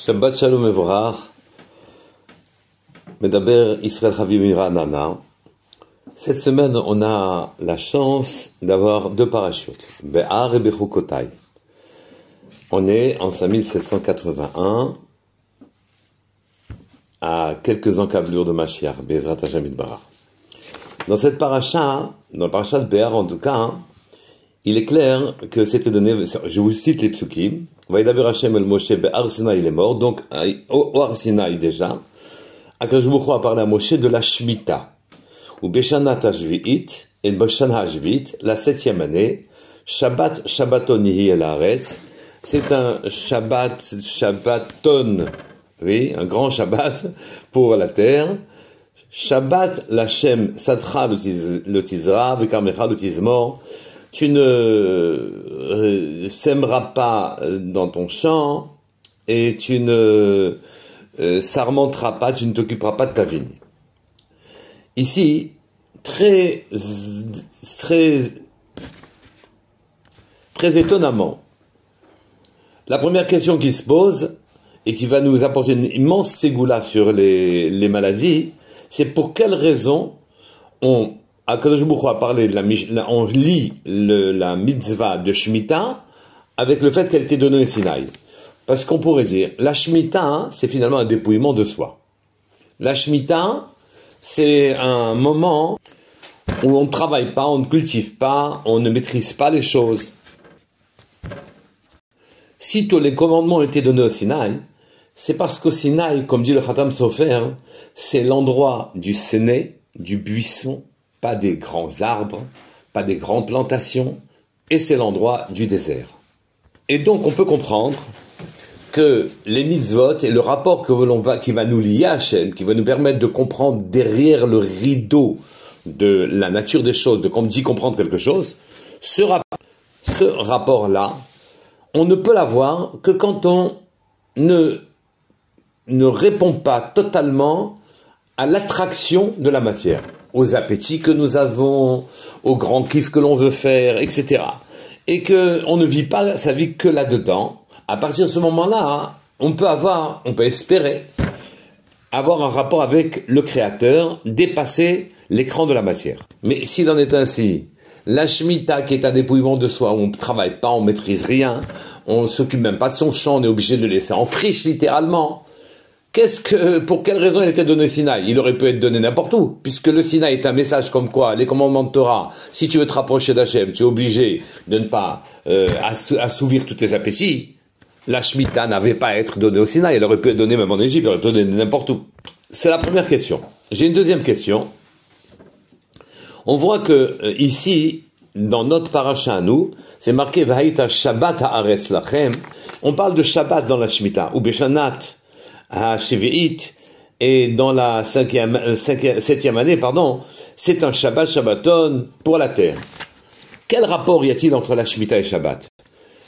Shabbat Shalom Evorach, Medaber Israël Chavim Nana. Cette semaine, on a la chance d'avoir deux parachutes, Be'ar et Bechukotai. On est en 5781, à quelques encablures de Mashiach, Be'ezrat Hashem Yitbarach. Dans cette paracha, dans le parachat de Be'ar en tout cas, il est clair que c'était donné, je vous cite les psukim, Vaïdaber Hashem el Moshe Be'ar Sinai, il est mort, donc au Har Sinai déjà, Akadosh Baruch Hu a parlé à Moshe de la Shemitah, ou Beshanat HaShvi'it, et Beshana HaShvi'it, la 7e année, Shabbat Shabbaton Yihi el Haaretz, c'est un Shabbaton, oui, un grand Shabbat pour la terre, Shabbat Lachem Satra le Tizra, Vekarmecha le Tizmor, tu ne sèmeras pas dans ton champ et tu ne sarmenteras pas, tu ne t'occuperas pas de ta vigne. Ici, très étonnamment, la première question qui se pose et qui va nous apporter une immense ségoula sur les maladies, c'est pour quelle raison Akadosh Baruch Hu a parlé on lit la mitzvah de Shemitah avec le fait qu'elle était donnée au Sinaï. Parce qu'on pourrait dire, la Shemitah, c'est finalement un dépouillement de soi. La Shemitah, c'est un moment où on ne travaille pas, on ne cultive pas, on ne maîtrise pas les choses. Si tous les commandements ont été donnés au Sinaï, c'est parce qu'au Sinaï, comme dit le Khatam Sofer, c'est l'endroit du séné, du buisson, pas des grands arbres, pas des grandes plantations, et c'est l'endroit du désert. Et donc on peut comprendre que les mitzvot et le rapport qui va nous lier à Hachem, qui va nous permettre de comprendre derrière le rideau de la nature des choses, de d'y comprendre quelque chose, ce rapport-là, on ne peut l'avoir que quand on ne répond pas totalement à l'attraction de la matière, aux appétits que nous avons, aux grands kiffs que l'on veut faire, etc. Et qu'on ne vit pas sa vie que là-dedans. À partir de ce moment-là, on peut espérer avoir un rapport avec le Créateur, dépasser l'écran de la matière. Mais s'il en est ainsi, la Shemitah qui est un dépouillement de soi, où on ne travaille pas, on ne maîtrise rien, on ne s'occupe même pas de son champ, on est obligé de le laisser en friche littéralement. Pour quelle raison il était donné Sinaï? Il aurait pu être donné n'importe où, puisque le Sinaï est un message comme quoi, les commandements de Torah, si tu veux te rapprocher d'Hachem, tu es obligé de ne pas assouvir tous tes appétits. La Shemitah n'avait pas à être donnée au Sinaï, elle aurait pu être donnée même en Égypte, elle aurait pu être donnée n'importe où. C'est la première question. J'ai une deuxième question. On voit que ici, dans notre paracha à nous, c'est marqué V'haïta Shabbat haaretz lachem. On parle de Shabbat dans la Shemitah, ou Beshanat HaShvi'it, et dans la 7e année, c'est un Shabbat Shabbaton pour la terre. Quel rapport y a-t-il entre la Shemitah et Shabbat?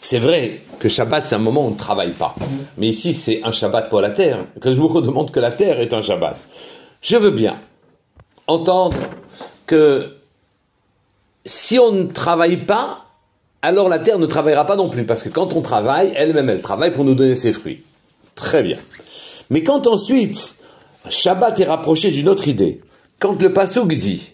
C'est vrai que Shabbat, c'est un moment où on ne travaille pas. Mais ici, c'est un Shabbat pour la terre, que je vous redemande que la terre est un Shabbat. Je veux bien entendre que si on ne travaille pas, alors la terre ne travaillera pas non plus, parce que quand on travaille, elle-même, elle travaille pour nous donner ses fruits. Très bien. Mais quand ensuite, Shabbat est rapproché d'une autre idée, quand le pasuk dit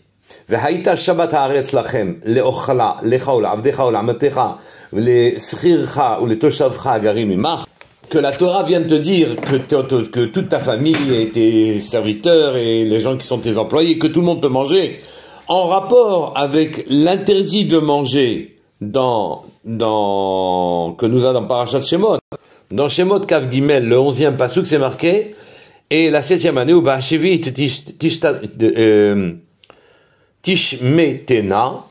V'haïta Shabbat haaretz lachem le'ochla lecha u'l'avdecha u'l'amatecha le'schircha u'letoshavcha agarim imach, que la Torah vient de te dire que toute ta famille et tes serviteurs et les gens qui sont tes employés, que tout le monde peut manger, en rapport avec l'interdit de manger que nous avons dans Parashat Shemot. Dans Shemot Kav Gimel, le 11e pasuk, c'est marqué, et la 7e année, où Ba'ashivit tishmetena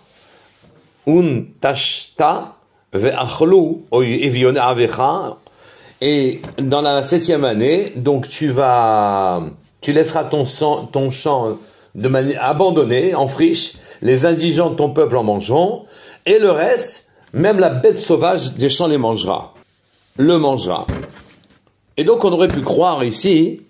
un tashta ve'achlu evione avecha, et dans la 7e année, donc tu laisseras ton champ de manière abandonnée, en friche, les indigents de ton peuple en mangeront, et le reste, même la bête sauvage des champs le mangera. Et donc on aurait pu croire ici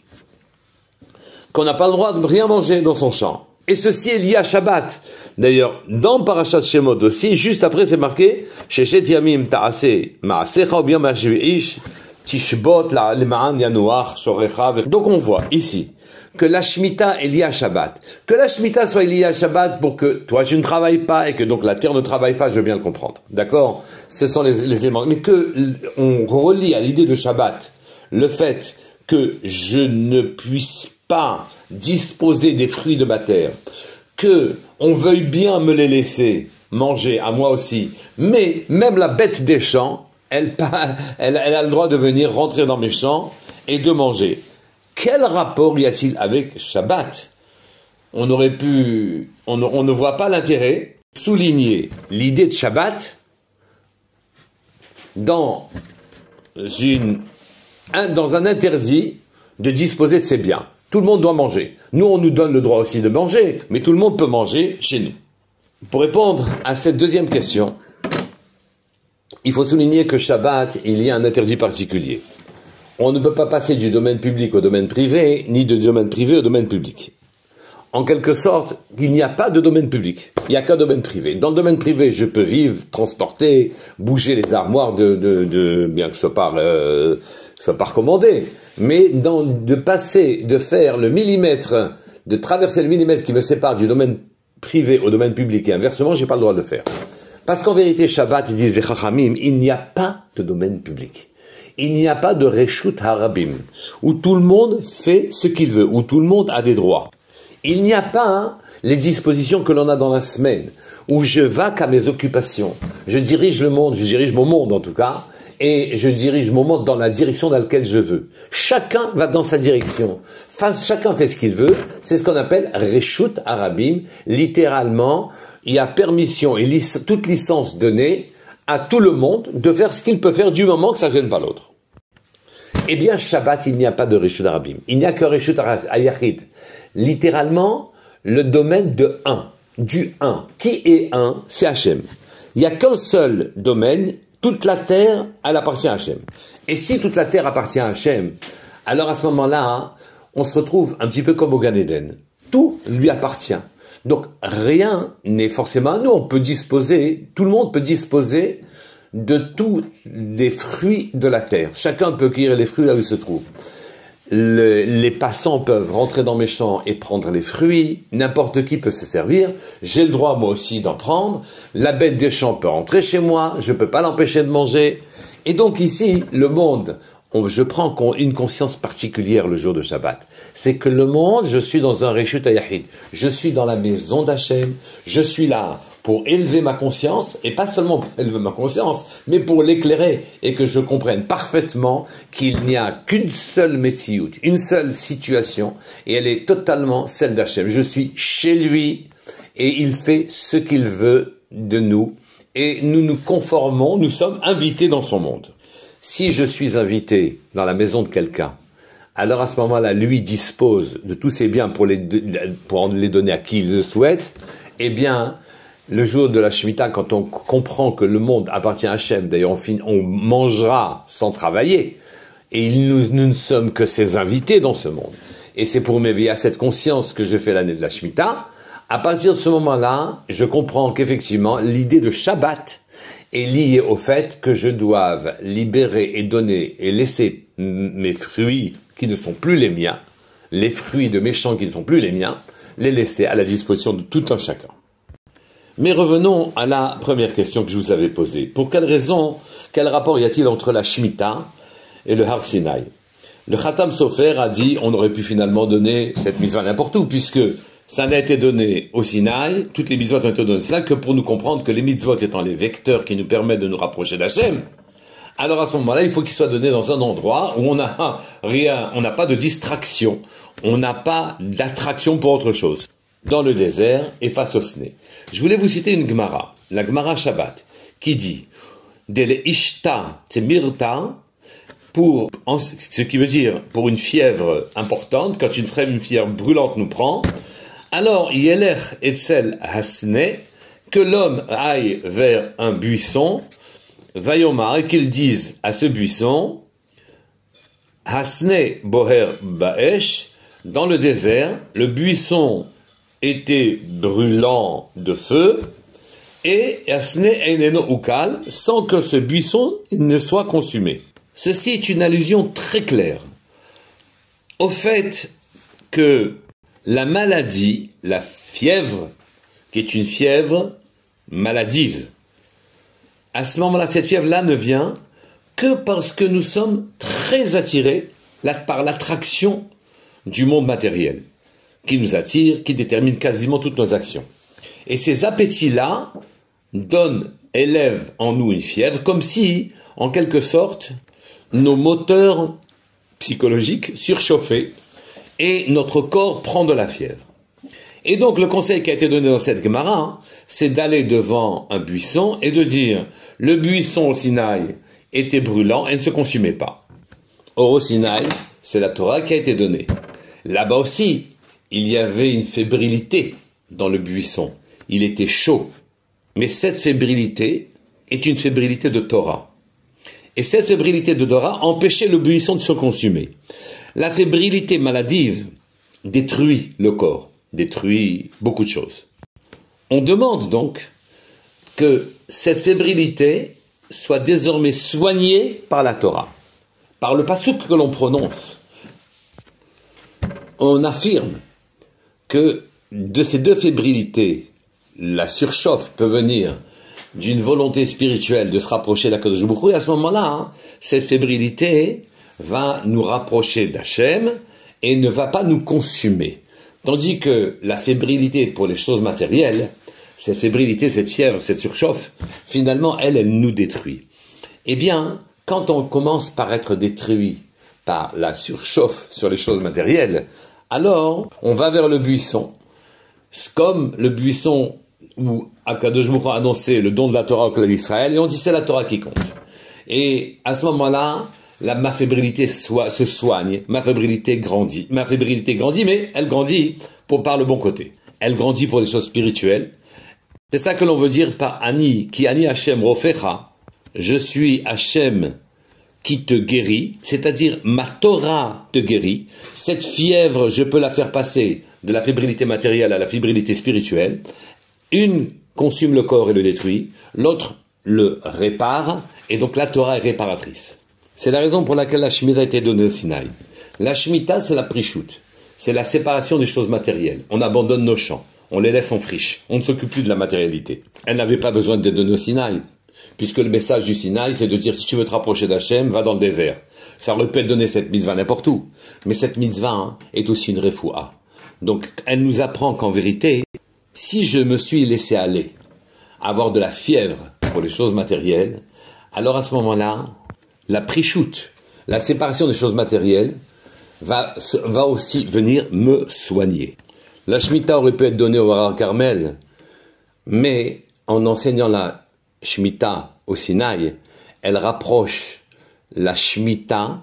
qu'on n'a pas le droit de rien manger dans son champ. Et ceci est lié à Shabbat. D'ailleurs, dans Parashat Shemot aussi, juste après c'est marqué Sheshet Yamim Ta'aseh Ma'asecha ou bien Ma'ashvi'ish Tishbot, le Ma'an Yanuach, Shorecha. Donc on voit ici que la Shemitah est liée à Shabbat. Que la Shemitah soit liée à Shabbat pour que toi tu ne travailles pas et que donc la terre ne travaille pas, je veux bien le comprendre. D'accord? Ce sont les éléments. Mais que on relie à l'idée de Shabbat le fait que je ne puisse pas disposer des fruits de ma terre, que on veuille bien me les laisser manger à moi aussi, mais même la bête des champs, elle a le droit de venir rentrer dans mes champs et de manger. Quel rapport y a-t-il avec Shabbat? On ne voit pas l'intérêt de souligner l'idée de Shabbat dans un interdit de disposer de ses biens. Tout le monde doit manger. Nous, on nous donne le droit aussi de manger, mais tout le monde peut manger chez nous. Pour répondre à cette deuxième question, il faut souligner que Shabbat, il y a un interdit particulier. On ne peut pas passer du domaine public au domaine privé, ni du domaine privé au domaine public. En quelque sorte, il n'y a pas de domaine public, il n'y a qu'un domaine privé. Dans le domaine privé, je peux vivre, transporter, bouger les armoires bien que ce soit pas recommandé, mais de faire le millimètre, de traverser le millimètre qui me sépare du domaine privé au domaine public et inversement, j'ai pas le droit de le faire. Parce qu'en vérité, Shabbat, ils disent les Chachamim, il n'y a pas de domaine public. Il n'y a pas de Reshut Harabim, où tout le monde fait ce qu'il veut, où tout le monde a des droits. Il n'y a pas les dispositions que l'on a dans la semaine, où je vais qu'à mes occupations. Je dirige le monde, je dirige mon monde en tout cas, et je dirige mon monde dans la direction dans laquelle je veux. Chacun va dans sa direction. Chacun fait ce qu'il veut. C'est ce qu'on appelle Reshut Harabim. Littéralement, il y a permission et toute licence donnée à tout le monde de faire ce qu'il peut faire du moment que ça ne gêne pas l'autre. Eh bien, Shabbat, il n'y a pas de Reshut Harabim. Il n'y a que Reshut Hayachid. Littéralement, le domaine de un, du un. Qui est un? C'est Hachem. Il n'y a qu'un seul domaine. Toute la terre, elle appartient à Hachem. Et si toute la terre appartient à Hachem, alors à ce moment-là, on se retrouve un petit peu comme au Gan Eden. Tout lui appartient. Donc rien n'est forcément à nous. Tout le monde peut disposer de tous les fruits de la terre. Chacun peut cueillir les fruits là où il se trouve. Les passants peuvent rentrer dans mes champs et prendre les fruits, n'importe qui peut se servir, j'ai le droit moi aussi d'en prendre, la bête des champs peut rentrer chez moi, je ne peux pas l'empêcher de manger, et donc ici, le monde, je prends une conscience particulière le jour de Shabbat, c'est que le monde, je suis dans un Reshut Hayachid, je suis dans la maison d'Hachem, je suis là pour élever ma conscience, et pas seulement pour élever ma conscience, mais pour l'éclairer, et que je comprenne parfaitement qu'il n'y a qu'une seule Metsiout, une seule situation, et elle est totalement celle d'Hachem. Je suis chez lui, et il fait ce qu'il veut de nous, et nous nous conformons, nous sommes invités dans son monde. Si je suis invité dans la maison de quelqu'un, alors à ce moment-là, lui dispose de tous ses biens pour les donner à qui il le souhaite, eh bien, le jour de la Shemitah, quand on comprend que le monde appartient à Hachem, d'ailleurs on mangera sans travailler, et nous ne sommes que ses invités dans ce monde. Et c'est pour m'éveiller à cette conscience que je fais l'année de la Shemitah. À partir de ce moment-là, je comprends qu'effectivement, l'idée de Shabbat est liée au fait que je doive libérer et donner et laisser mes fruits qui ne sont plus les miens, les fruits de mes champs qui ne sont plus les miens, les laisser à la disposition de tout un chacun. Mais revenons à la première question que je vous avais posée. Pour quelle raison, quel rapport y a-t-il entre la Shemitah et le Har Sinai? Le Khatam Sofer a dit on aurait pu finalement donner cette mitzvah n'importe où, puisque ça n'a été donné au Sinaï, toutes les mitzvot ont été données au Sinaï, que pour nous comprendre que les mitzvot étant les vecteurs qui nous permettent de nous rapprocher d'Hachem, alors à ce moment-là, il faut qu'ils soient donnés dans un endroit où on n'a rien, on n'a pas de distraction, on n'a pas d'attraction pour autre chose. Dans le désert et face au Sné. Je voulais vous citer une Gemara, la Gemara Shabbat, qui dit Dele ishta temirta, ce qui veut dire pour une fièvre importante, quand une fièvre brûlante nous prend, alors yelech etzel hasne, que l'homme aille vers un buisson, vayomar, et qu'il dise à ce buisson, hasne boher baesh, dans le désert, le buisson était brûlant de feu, et asne eineno ukal, sans que ce buisson ne soit consumé. Ceci est une allusion très claire au fait que la maladie, la fièvre, qui est une fièvre maladive, à ce moment-là, cette fièvre-là ne vient que parce que nous sommes très attirés par l'attraction du monde matériel, qui nous attire, qui détermine quasiment toutes nos actions. Et ces appétits-là élèvent en nous une fièvre, comme si, en quelque sorte, nos moteurs psychologiques surchauffaient et notre corps prend de la fièvre. Et donc le conseil qui a été donné dans cette Gemara, c'est d'aller devant un buisson et de dire « Le buisson au Sinaï était brûlant et ne se consumait pas. » Or au Sinaï, c'est la Torah qui a été donnée. Là-bas aussi, il y avait une fébrilité dans le buisson. Il était chaud. Mais cette fébrilité est une fébrilité de Torah. Et cette fébrilité de Torah empêchait le buisson de se consumer. La fébrilité maladive détruit le corps, détruit beaucoup de choses. On demande donc que cette fébrilité soit désormais soignée par la Torah, par le passouk que l'on prononce. On affirme que de ces deux fébrilités, la surchauffe peut venir d'une volonté spirituelle de se rapprocher d'Akadosh Baruch Hu, et à ce moment-là, cette fébrilité va nous rapprocher d'Hachem et ne va pas nous consumer. Tandis que la fébrilité pour les choses matérielles, cette fébrilité, cette fièvre, cette surchauffe, finalement, elle nous détruit. Eh bien, quand on commence par être détruit par la surchauffe sur les choses matérielles, alors on va vers le buisson. Comme le buisson où Akadosh Baruch Hu a annoncé le don de la Torah au clan d'Israël, et on dit c'est la Torah qui compte. Et à ce moment-là, ma fébrilité se soigne, ma fébrilité grandit. Ma fébrilité grandit, mais elle grandit par le bon côté. Elle grandit pour les choses spirituelles. C'est ça que l'on veut dire par Ani, qui Ani Hashem Rofecha. Je suis Hashem qui te guérit, c'est-à-dire ma Torah te guérit. Cette fièvre, je peux la faire passer de la fébrilité matérielle à la fébrilité spirituelle. Une consume le corps et le détruit, l'autre le répare, et donc la Torah est réparatrice. C'est la raison pour laquelle la Shemitah a été donnée au Sinaï. La Shemitah, c'est la prichout, c'est la séparation des choses matérielles. On abandonne nos champs, on les laisse en friche, on ne s'occupe plus de la matérialité. Elle n'avait pas besoin d'être donnée au Sinaï, puisque le message du Sinaï, c'est de dire si tu veux te rapprocher d'Hachem, va dans le désert. Ça aurait pu être donné cette mitzvah n'importe où, mais cette mitzvah est aussi une refoua. Donc elle nous apprend qu'en vérité, si je me suis laissé aller, avoir de la fièvre pour les choses matérielles, alors à ce moment-là, la prichout, la séparation des choses matérielles, va aussi venir me soigner. La Shemitah aurait pu être donnée au Har Carmel, mais en enseignant la Shemitah au Sinaï, elle rapproche la Shemitah,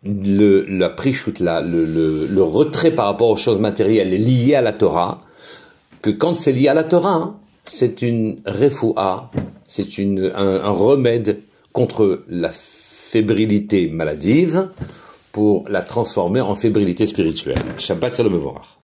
la prichout, le retrait par rapport aux choses matérielles est lié à la Torah, que quand c'est lié à la Torah, c'est une refoua, c'est un remède contre la fébrilité maladive pour la transformer en fébrilité spirituelle. Shabbat Shalom Mevorach.